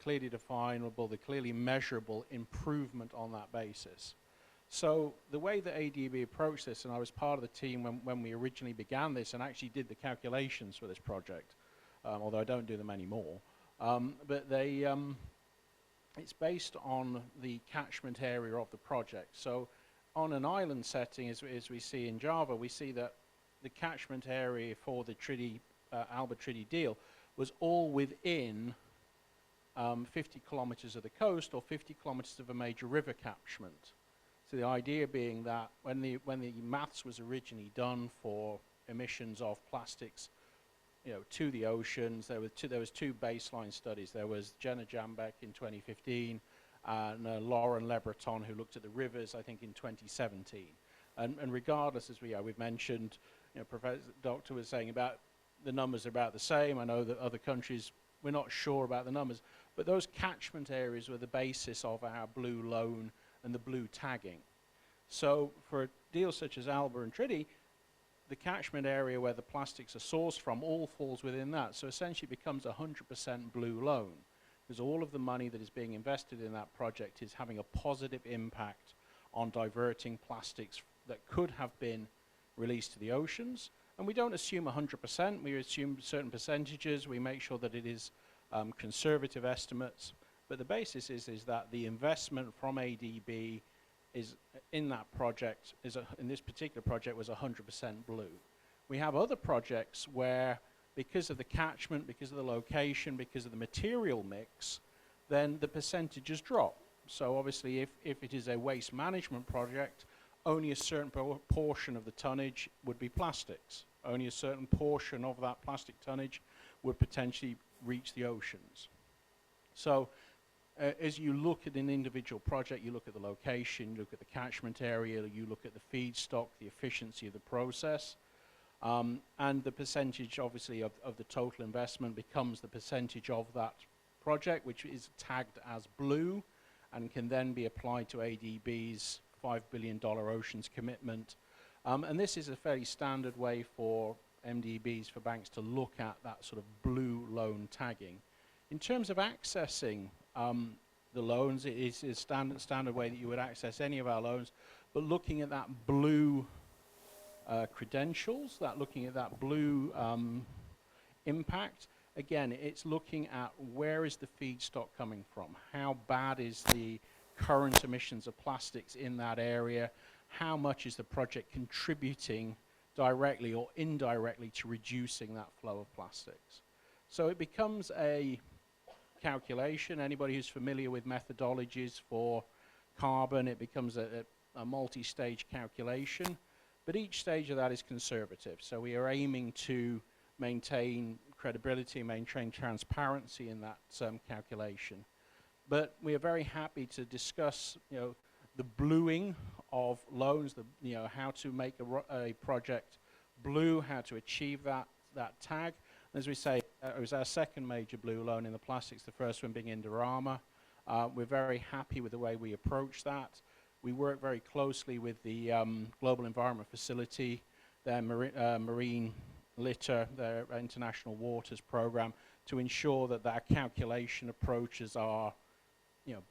clearly definable, the clearly measurable improvement on that basis. So the way that ADB approached this, and I was part of the team when we originally began this and actually did the calculations for this project, although I don't do them anymore, but they, it's based on the catchment area of the project. So on an island setting, as we see in Java, we see that the catchment area for the treaty, ALBA treaty deal was all within 50 kilometers of the coast or 50 kilometers of a major river catchment. So the idea being that when the maths was originally done for emissions of plastics, you know, to the oceans, there was two baseline studies. There was Jenna Jambek in 2015 and Lauren Lebreton, who looked at the rivers, I think, in 2017. And regardless, as we've mentioned, you know, Professor Doctor was saying about the numbers are about the same. I know that other countries, we're not sure about the numbers, but those catchment areas were the basis of our blue loan and the blue tagging. So for a deal such as ALBA and Treaty, the catchment area where the plastics are sourced from all falls within that. So essentially it becomes 100% blue loan. because all of the money that is being invested in that project is having a positive impact on diverting plastics that could have been released to the oceans. And we don't assume 100%, we assume certain percentages, we make sure that it is conservative estimates, but the basis is that the investment from ADB is in that project, in this particular project, was 100% blue. We have other projects where, because of the catchment, because of the location, because of the material mix, then the percentages drop. So obviously if it is a waste management project, only a certain portion of the tonnage would be plastics. Only a certain portion of that plastic tonnage would potentially reach the oceans. So as you look at an individual project, you look at the location, you look at the catchment area, you look at the feedstock, the efficiency of the process, and the percentage, obviously, of the total investment becomes the percentage of that project, which is tagged as blue and can then be applied to ADB's $5 billion oceans commitment. And this is a fairly standard way for MDBs, for banks to look at that sort of blue loan tagging. In terms of accessing the loans, it is a standard way that you would access any of our loans, but looking at that blue credentials, looking at that blue impact, again, it's looking at where is the feedstock coming from, how bad is the current emissions of plastics in that area, how much is the project contributing directly or indirectly to reducing that flow of plastics. So it becomes a calculation. Anybody who's familiar with methodologies for carbon, it becomes a multi-stage calculation, but each stage of that is conservative. So we are aiming to maintain credibility, maintain transparency in that calculation. But we are very happy to discuss, the bluing of loans, how to make a project blue, how to achieve that tag. As we say, it was our second major blue loan in the plastics, the first one being Indorama. We're very happy with the way we approach that. We work very closely with the Global Environment Facility, their marine litter, their international waters program, to ensure that our calculation approaches are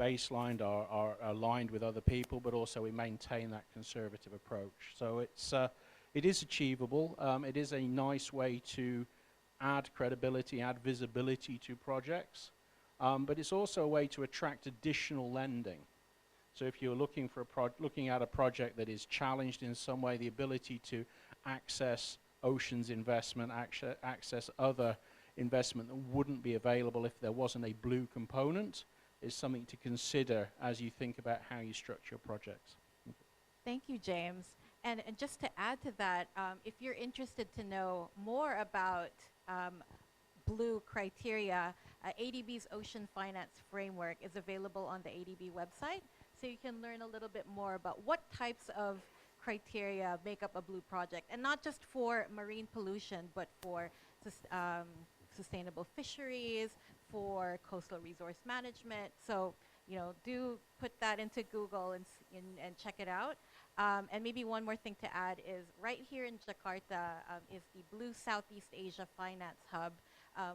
baselined, are aligned with other people, but also we maintain that conservative approach. So it is achievable. It is a nice way to add credibility, add visibility to projects, but it's also a way to attract additional lending. So if you're looking for looking at a project that is challenged in some way, the ability to access oceans investment, access other investment that wouldn't be available if there wasn't a blue component, is something to consider as you think about how you structure your projects. Thank you, James. And just to add to that, if you're interested to know more about blue criteria, ADB's Ocean Finance Framework is available on the ADB website. So you can learn a little bit more about what types of criteria make up a blue project, and not just for marine pollution, but for sustainable fisheries, for coastal resource management. So, do put that into Google and check it out. And maybe one more thing to add is right here in Jakarta is the Blue Southeast Asia Finance Hub,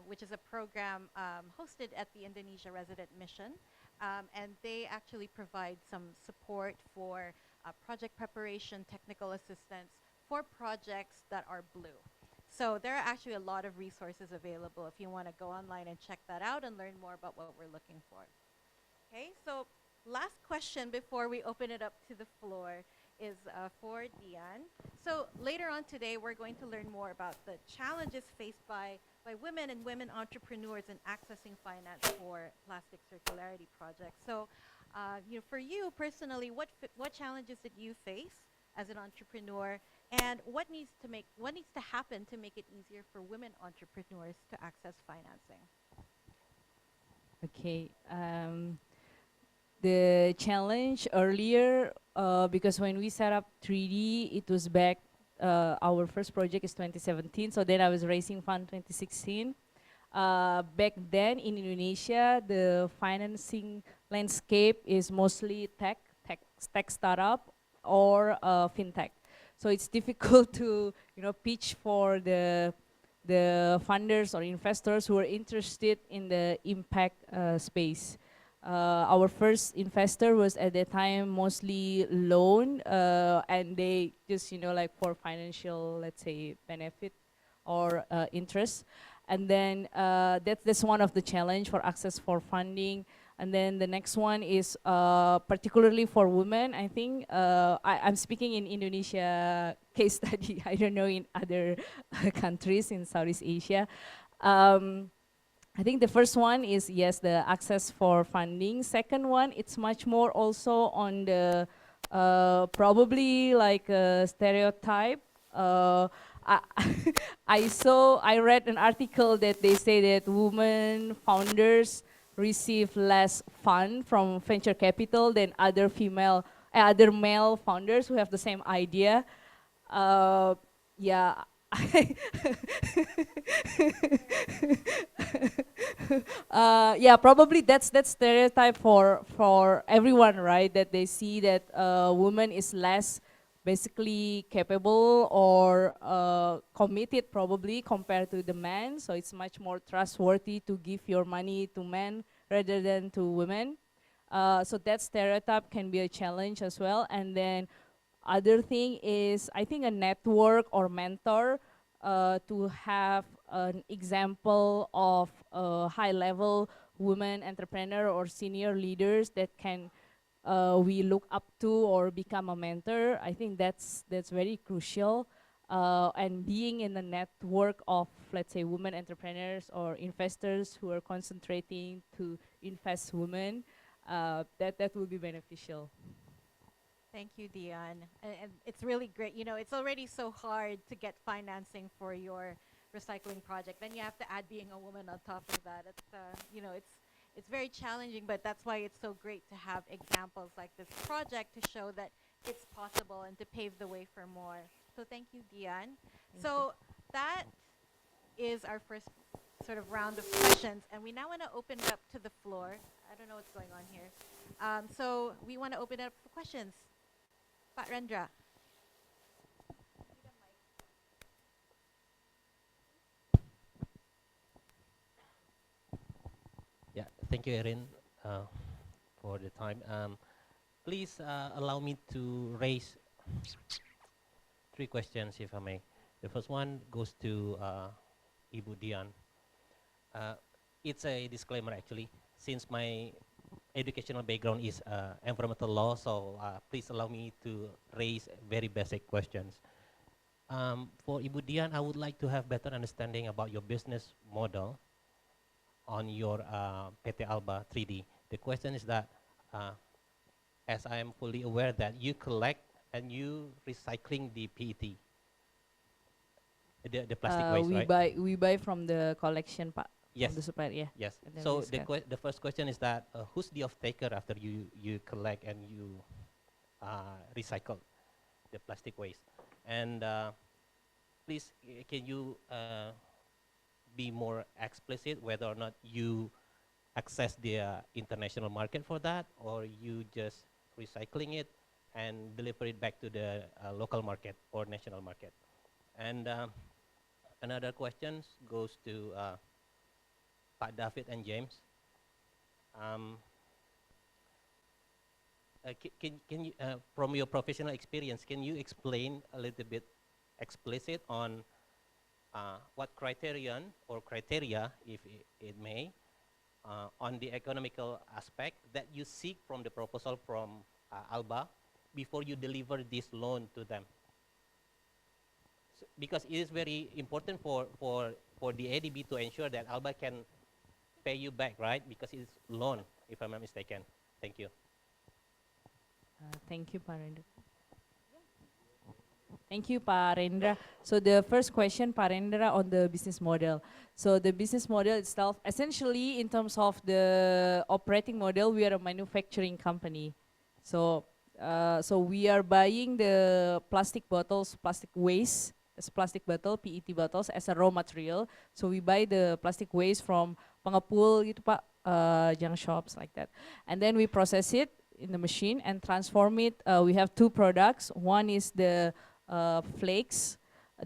which is a program hosted at the Indonesia Resident Mission. And they actually provide some support for project preparation, technical assistance for projects that are blue. So there are actually a lot of resources available if you want to go online and check that out and learn more about what we're looking for. Okay, so last question before we open it up to the floor is for Dion. So later on today, we're going to learn more about the challenges faced by women and women entrepreneurs in accessing finance for plastic circularity projects. So, for you personally, what challenges did you face as an entrepreneur, and what needs to happen to make it easier for women entrepreneurs to access financing? Okay. The challenge earlier, because when we set up 3D, it was back, our first project is 2017, so then I was raising fund 2016. Back then in Indonesia, the financing landscape is mostly tech startup or fintech. So it's difficult to pitch for the the funders or investors who are interested in the impact space. Our first investor was at that time mostly loan, and they just, like for financial, let's say, benefit or interest. And then that's one of the challenge for access for funding. And then the next one is particularly for women. I think I'm speaking in Indonesia case study. I don't know in other countries in Southeast Asia. I think the first one is, yes, the access for funding. Second one, it's much more also on the probably like a stereotype. I, I read an article that they say that women founders receive less fund from venture capital than other other male founders who have the same idea. Yeah. Yeah, probably that's stereotype for everyone, right? That they see that woman is less basically capable or committed probably compared to the man. So it's much more trustworthy to give your money to men rather than to women. So that stereotype can be a challenge as well. And then other thing is, I think a network or mentor to have an example of a high-level women entrepreneur or senior leaders that can we look up to or become a mentor. I think that's very crucial. And being in a network of, let's say, women entrepreneurs or investors who are concentrating to invest women, that will be beneficial. Thank you, Dion. And it's really great. You know, it's already so hard to get financing for your recycling project. Then you have to add being a woman on top of that. It's, you know, it's very challenging, but that's why it's so great to have examples like this project to show that it's possible and to pave the way for more. So thank you, Dion. So that is our first sort of round of questions, and we now want to open it up to the floor. I don't know what's going on here. So we want to open it up for questions. Pak Rendra. Yeah, thank you, Erin, for the time. Please allow me to raise 3 questions, if I may. The first one goes to Ibu Dian. It's a disclaimer, actually, since my educational background is environmental law, so please allow me to raise very basic questions. For Ibu Dian, I would like to have better understanding about your business model on your PT Alba 3D. The question is that, as I am fully aware that you collect and you recycling the PET, the plastic waste, right? We buy from the collection part. Yes. From the supplier, yeah. Yes. And then So we scan. the first question is that who's the off-taker after you collect and you recycle the plastic waste? And please, can you be more explicit whether or not you access the international market for that, or you just recycling it and deliver it back to the local market or national market? And another question goes to Pak David and James. Can you, from your professional experience, can you explain a little bit explicit on what criterion or criteria, if it may, on the economical aspect that you seek from the proposal from Alba before you deliver this loan to them? So, because it is very important for the ADB to ensure that Alba can pay you back, right? Because it's loan, if I'm not mistaken. Thank you. Thank you, Pak Rendra. Thank you, Pak Rendra. So the first question, Pak Rendra, on the business model. So the business model itself, essentially in terms of the operating model, we are a manufacturing company. So, so we are buying the plastic bottles, plastic waste, as plastic bottle, PET bottles as a raw material. So we buy the plastic waste from pengepul gitu Pak, junk shops like that. And then we process it in the machine and transform it. We have 2 products. One is the flakes.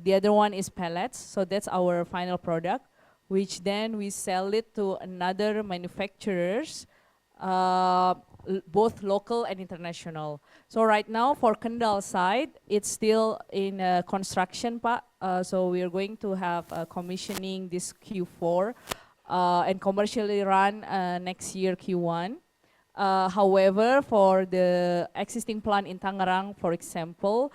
The other one is pellets. So that's our final product, which then we sell it to another manufacturers, both local and international. So right now for Kendal side, it's still in construction, Pak. So we are going to have commissioning this Q4 and commercially run next year Q1. However, for the existing plant in Tangerang, for example,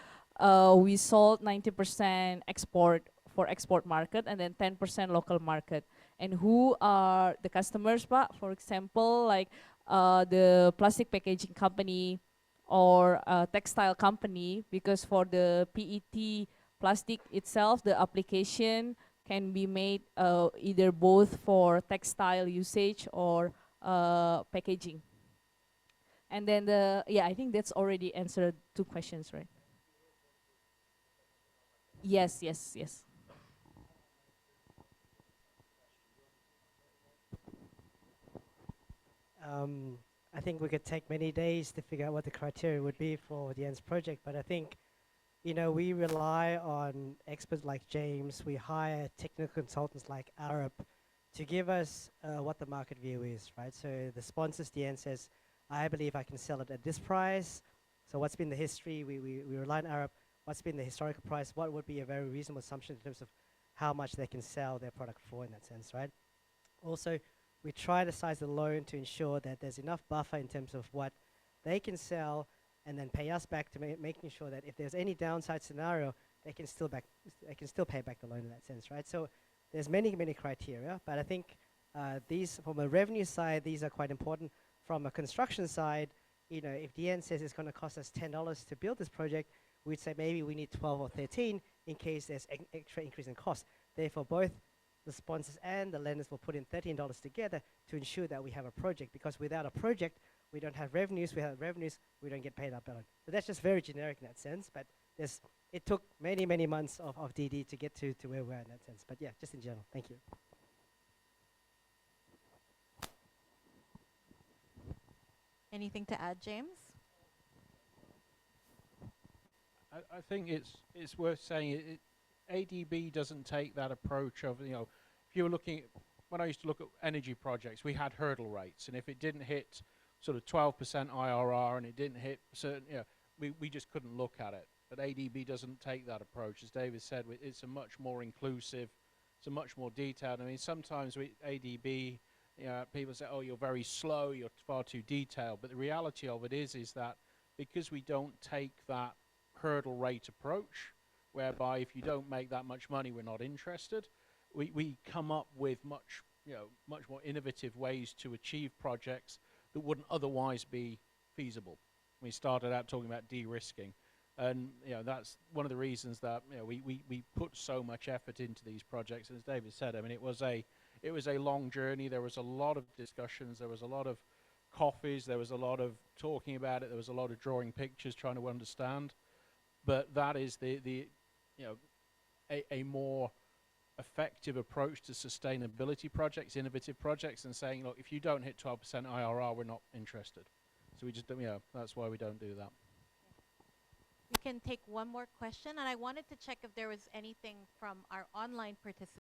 we sold 90% export for export market and then 10% local market. And who are the customers, Pak? For example, like the plastic packaging company or textile company, because for the PET plastic itself, the application can be made either both for textile usage or packaging. And then I think that's already answered 2 questions, right? Yes, yes, yes. I think we could take many days to figure out what the criteria would be for the ENS project, but I think, you know, we rely on experts like James, we hire technical consultants like Arab to give us what the market view is, right? So the sponsors, the end says, I believe I can sell it at this price. So what's been the history? We rely on Arab. What's been the historical price? What would be a very reasonable assumption in terms of how much they can sell their product for in that sense, right? Also, we try to size the loan to ensure that there's enough buffer in terms of what they can sell and then pay us back to making sure that if there's any downside scenario, they can still pay back the loan in that sense, right? So there's many criteria, but I think these, from a revenue side, these are quite important. From a construction side, you know, if DN says it's going to cost us $10 to build this project, we'd say maybe we need 12 or 13 in case there's extra increase in cost. Therefore, both the sponsors and the lenders will put in $13 together to ensure that we have a project, because without a project, we don't have revenues. Without revenues, we don't get paid up. So that's just very generic in that sense, but it took many months of DD to get to where we're at in that sense. But yeah, just in general. Thank you. Anything to add, James? I think it's worth saying ADB doesn't take that approach of, you know, if you were looking, when I used to look at energy projects, we had hurdle rates, and if it didn't hit sort of 12% IRR and it didn't hit certain, you know, we just couldn't look at it. But ADB doesn't take that approach. As David said, it's a much more inclusive, it's a much more detailed. I mean, sometimes with ADB, you know, people say, oh, you're very slow, you're far too detailed. But the reality of it is that because we don't take that hurdle rate approach, whereby if you don't make that much money, we're not interested, we come up with much more innovative ways to achieve projects that wouldn't otherwise be feasible. We started out talking about de-risking, and you know, that's one of the reasons that, you know, we put so much effort into these projects. And as David said, I mean, it was a long journey. There was a lot of discussions, there was a lot of coffees, there was a lot of talking about it, there was a lot of drawing pictures, trying to understand. But that is the you know, a more effective approach to sustainability projects, innovative projects, and saying, look, if you don't hit 12% IRR, we're not interested. So we just don't, you know, that's why we don't do that. We can take one more question, and I wanted to check if there was anything from our online participants.